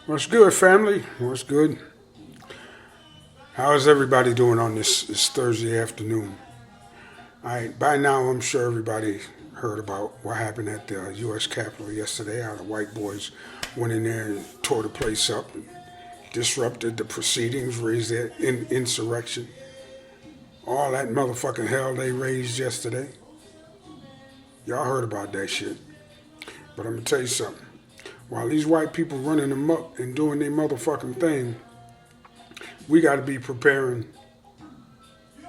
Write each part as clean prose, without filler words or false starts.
What's good, family? What's good? How is everybody doing on this Thursday afternoon? All right, by now I'm sure everybody heard about what happened at the U.S. Capitol yesterday. How the white boys went in there and tore the place up and disrupted the proceedings, raised that insurrection. All that motherfucking hell they raised yesterday. Y'all heard about that shit. But I'm gonna tell you something. While these white people running amok and doing their motherfucking thing, we got to be preparing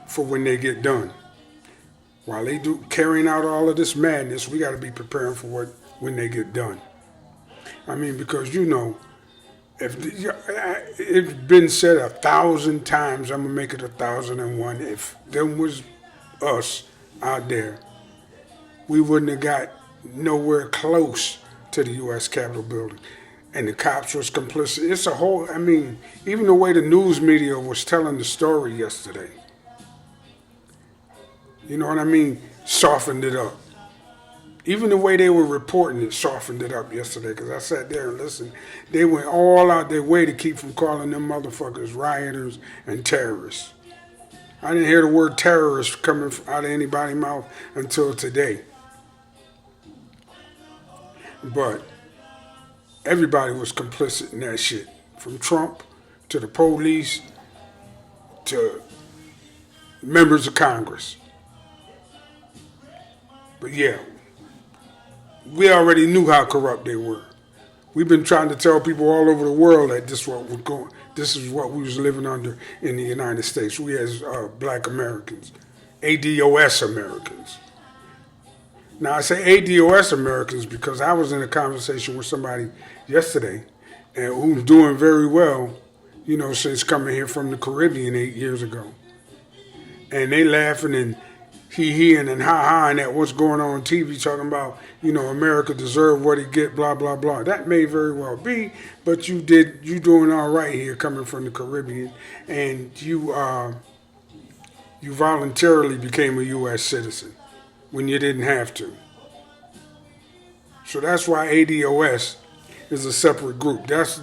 for when they get done. While they do carrying out all of this madness, we got to be preparing for when they get done. I mean, because if it's been said 1,000 times, I'm gonna make it 1,001. If them was us out there, we wouldn't have got nowhere close to the U.S. Capitol building. And the cops was complicit. It's a whole, I mean, even the way the news media was telling the story yesterday, you know what I mean, softened it up. Even the way they were reporting it softened it up yesterday, because I sat there and listened. They went all out their way to keep from calling them motherfuckers rioters and terrorists. I didn't hear the word terrorist coming out of anybody's mouth until today. But everybody was complicit in that shit. From Trump to the police to members of Congress. But yeah, we already knew how corrupt they were. We've been trying to tell people all over the world that this is what we was living under in the United States. We as black Americans, ADOS Americans. Now I say ADOS Americans because I was in a conversation with somebody yesterday and who's doing very well, since coming here from the Caribbean 8 years ago. And they laughing and he-heeing and ha-haing at what's going on TV talking about, America deserve what it get, blah, blah, blah. That may very well be, but you doing all right here coming from the Caribbean, and you voluntarily became a U.S. citizen when you didn't have to. So that's why ADOS is a separate group. That's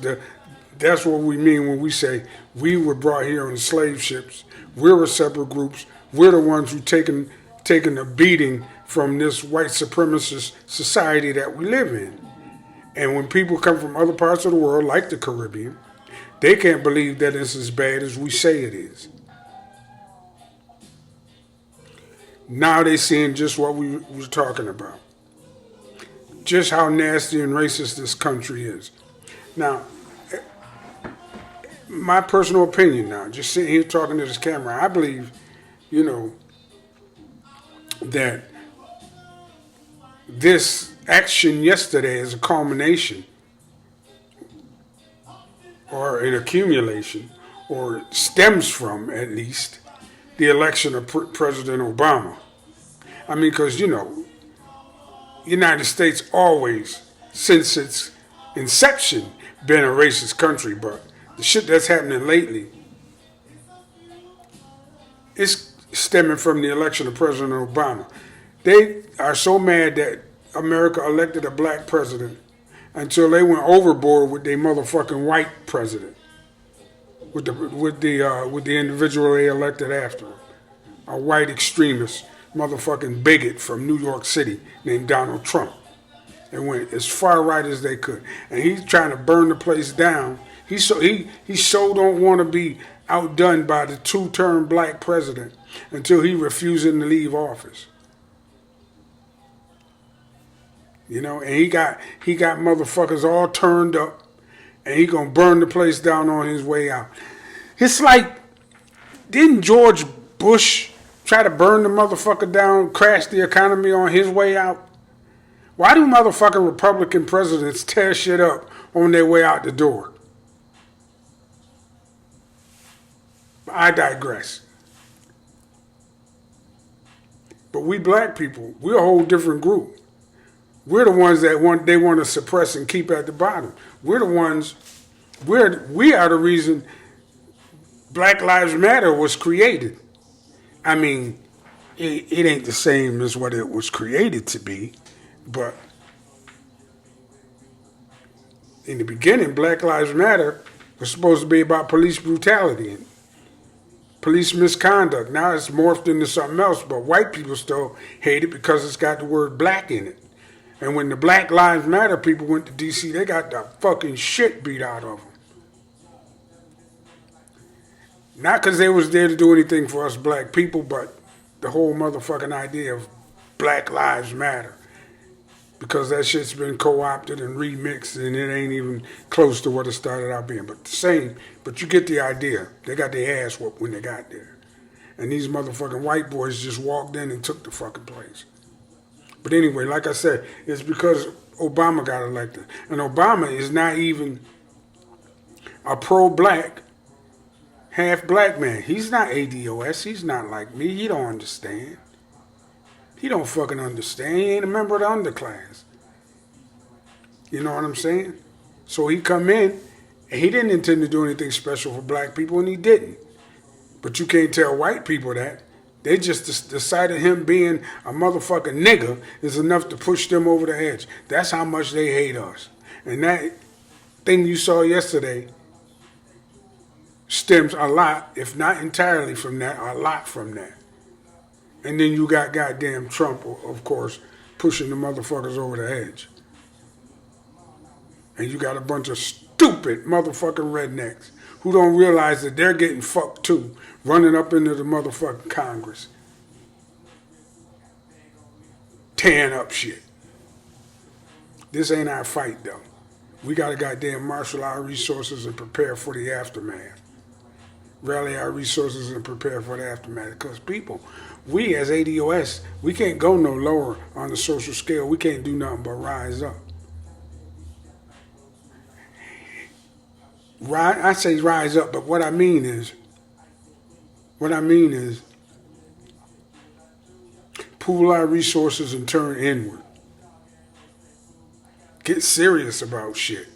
what we mean when we say we were brought here on slave ships. We're a separate groups. We're the ones who taken a beating from this white supremacist society that we live in. And when people come from other parts of the world, like the Caribbean, they can't believe that it's as bad as we say it is. Now they're seeing just what we were talking about. Just how nasty and racist this country is. Now, my personal opinion now, just sitting here talking to this camera, I believe, that this action yesterday is a culmination or an accumulation or stems from, at least, the election of President Obama. I mean, because, United States always, since its inception, been a racist country, but the shit that's happening lately is stemming from the election of President Obama. They are so mad that America elected a black president until they went overboard with their motherfucking white president, with the individual they elected after, a white extremist, motherfucking bigot from New York City named Donald Trump. And went as far right as they could. And he's trying to burn the place down. He so don't want to be outdone by the two-term black president until he refusing to leave office. And he got motherfuckers all turned up, and he gonna burn the place down on his way out. It's like, didn't George Bush try to burn the motherfucker down, crash the economy on his way out? Why do motherfucking Republican presidents tear shit up on their way out the door? I digress. But we black people, we're a whole different group. We're the ones that want to suppress and keep at the bottom. We're the ones, we are the reason Black Lives Matter was created. I mean, it ain't the same as what it was created to be, but In the beginning, Black Lives Matter was supposed to be about police brutality and police misconduct. Now it's morphed into something else, but white people still hate it because it's got the word black in it. And when the Black Lives Matter people went to D.C., they got the fucking shit beat out of them. Not because they was there to do anything for us black people, but the whole motherfucking idea of Black Lives Matter. Because that shit's been co-opted and remixed and it ain't even close to what it started out being. But the same, but you get the idea. They got their ass whooped when they got there. And these motherfucking white boys just walked in and took the fucking place. But anyway, like I said, it's because Obama got elected. And Obama is not even a pro-black, half-black man. He's not ADOS. He's not like me. He don't understand. He don't fucking understand. He ain't a member of the underclass. You know what I'm saying? So he come in, and he didn't intend to do anything special for black people, and he didn't. But you can't tell white people that. They just decided him being a motherfucking nigger is enough to push them over the edge. That's how much they hate us. And that thing you saw yesterday stems a lot, if not entirely from that, a lot from that. And then you got goddamn Trump, of course, pushing the motherfuckers over the edge. And you got a bunch of stupid motherfucking rednecks who don't realize that they're getting fucked too, running up into the motherfucking Congress. Tearing up shit. This ain't our fight, though. We gotta goddamn marshal our resources and prepare for the aftermath. Rally our resources and prepare for the aftermath. Because people, we as ADOS, we can't go no lower on the social scale. We can't do nothing but rise up. I say rise up, but what I mean is pool our resources and turn inward. Get serious about shit.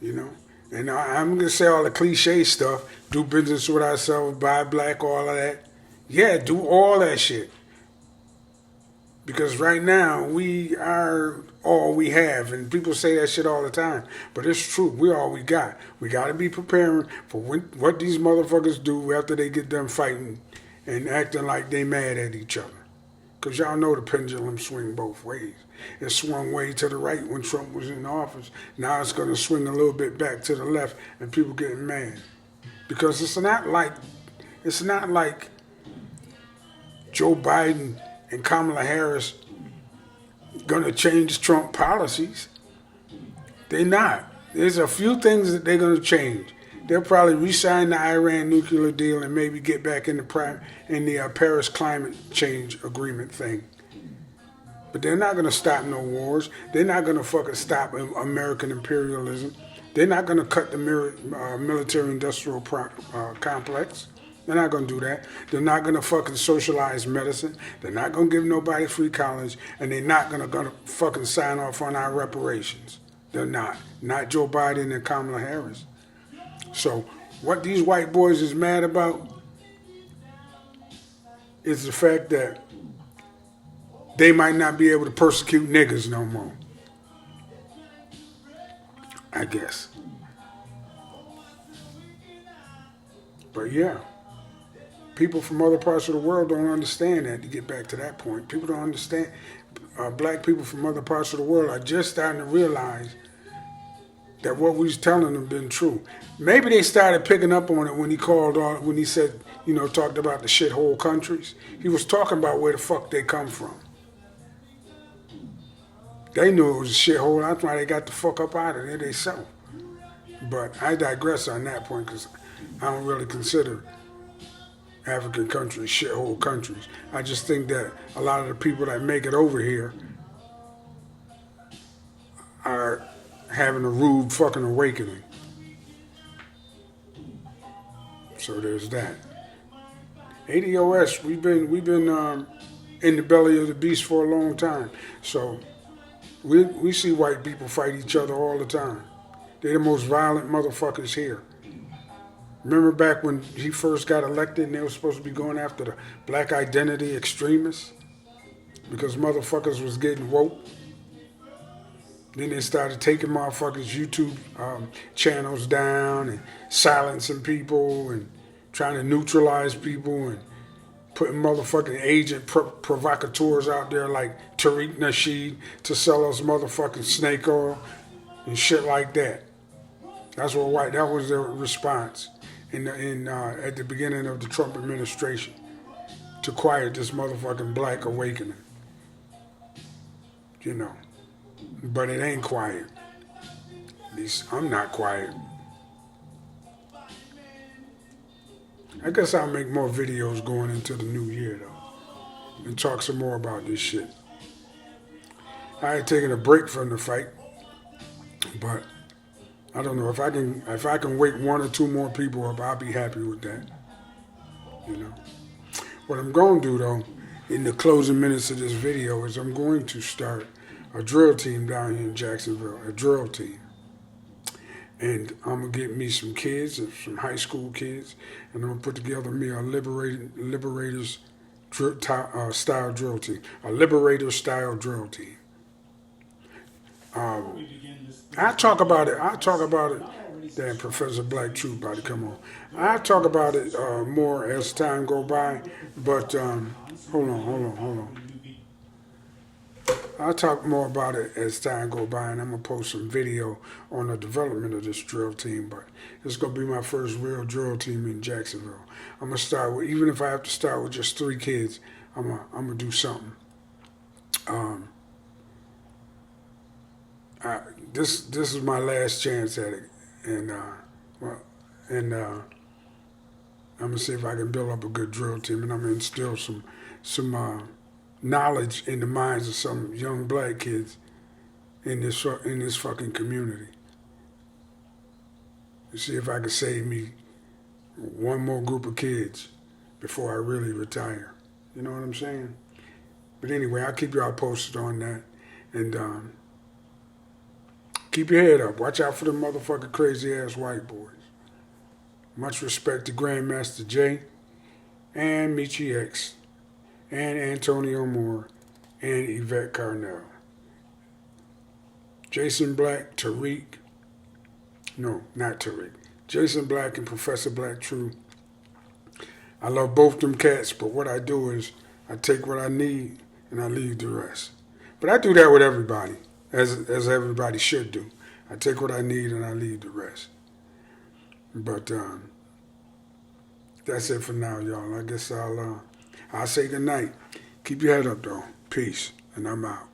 You know? And I'm going to say all the cliche stuff. Do business with ourselves, buy black, all of that. Yeah, do all that shit. Because right now, we are all we have. And people say that shit all the time. But it's true. We're all we got. We got to be preparing for what these motherfuckers do after they get done fighting and acting like they mad at each other. Because y'all know the pendulum swing both ways. It swung way to the right when Trump was in office. Now it's going to swing a little bit back to the left and people getting mad. Because it's not like Joe Biden and Kamala Harris going to change Trump policies. They're not. There's a few things that they're going to change. They'll probably re-sign the Iran nuclear deal and maybe get back in the Paris climate change agreement thing. But they're not going to stop no wars. They're not going to fucking stop American imperialism. They're not going to cut the military-industrial complex. They're not going to do that. They're not going to fucking socialize medicine. They're not going to give nobody free college. And they're not going to fucking sign off on our reparations. They're not. Not Joe Biden and Kamala Harris. So what these white boys is mad about is the fact that they might not be able to persecute niggas no more. I guess. But yeah, people from other parts of the world don't understand that, to get back to that point. People don't understand. Black people from other parts of the world are just starting to realize that what we was telling them been true. Maybe they started picking up on it when he said, talked about the shithole countries. He was talking about where the fuck they come from. They knew it was a shithole. That's why they got the fuck up out of there themselves. But I digress on that point because I don't really consider African countries shithole countries. I just think that a lot of the people that make it over here are having a rude fucking awakening. So there's that. ADOS, we've been in the belly of the beast for a long time. So we see white people fight each other all the time. They're the most violent motherfuckers here. Remember back when he first got elected and they were supposed to be going after the black identity extremists? Because motherfuckers was getting woke. Then they started taking motherfuckers' YouTube channels down and silencing people and trying to neutralize people and putting motherfucking agent provocateurs out there like Tariq Nasheed to sell us motherfucking snake oil and shit like that. That was their response at the beginning of the Trump administration to quiet this motherfucking black awakening. You know, but it ain't quiet. At least I'm not quiet. I guess I'll make more videos going into the new year though, and talk some more about this shit. I had taken a break from the fight, but I don't know if I can wake one or two more people up. I'll be happy with that. You know, what I'm going to do though, in the closing minutes of this video, is I'm going to start a drill team down here in Jacksonville, a drill team. And I'm going to get me some kids, some high school kids, and I'm going to put together me a Liberators style drill team. A Liberator style drill team. I talk about it. Damn, Professor Black Truth about to come on. I talk about it more as time go by, but hold on. I'll talk more about it as time go by, and I'm going to post some video on the development of this drill team, but it's going to be my first real drill team in Jacksonville. I'm going to start with, even if I have to start with just 3 kids, I'm going to do something. This is my last chance at it, and I'm going to see if I can build up a good drill team, and I'm going to instill some knowledge in the minds of some young black kids in this fucking community. To see if I can save me one more group of kids before I really retire. You know what I'm saying? But anyway, I'll keep y'all posted on that. And keep your head up. Watch out for the motherfucking crazy ass white boys. Much respect to Grandmaster Jay and Michi X and Antonio Moore and Yvette Carnell. Jason Black, Tariq. No, not Tariq. Jason Black and Professor Black True. I love both them cats, but what I do is I take what I need and I leave the rest. But I do that with everybody, as everybody should do. I take what I need and I leave the rest. But that's it for now, y'all. I guess I'll say goodnight. Keep your head up, though. Peace, and I'm out.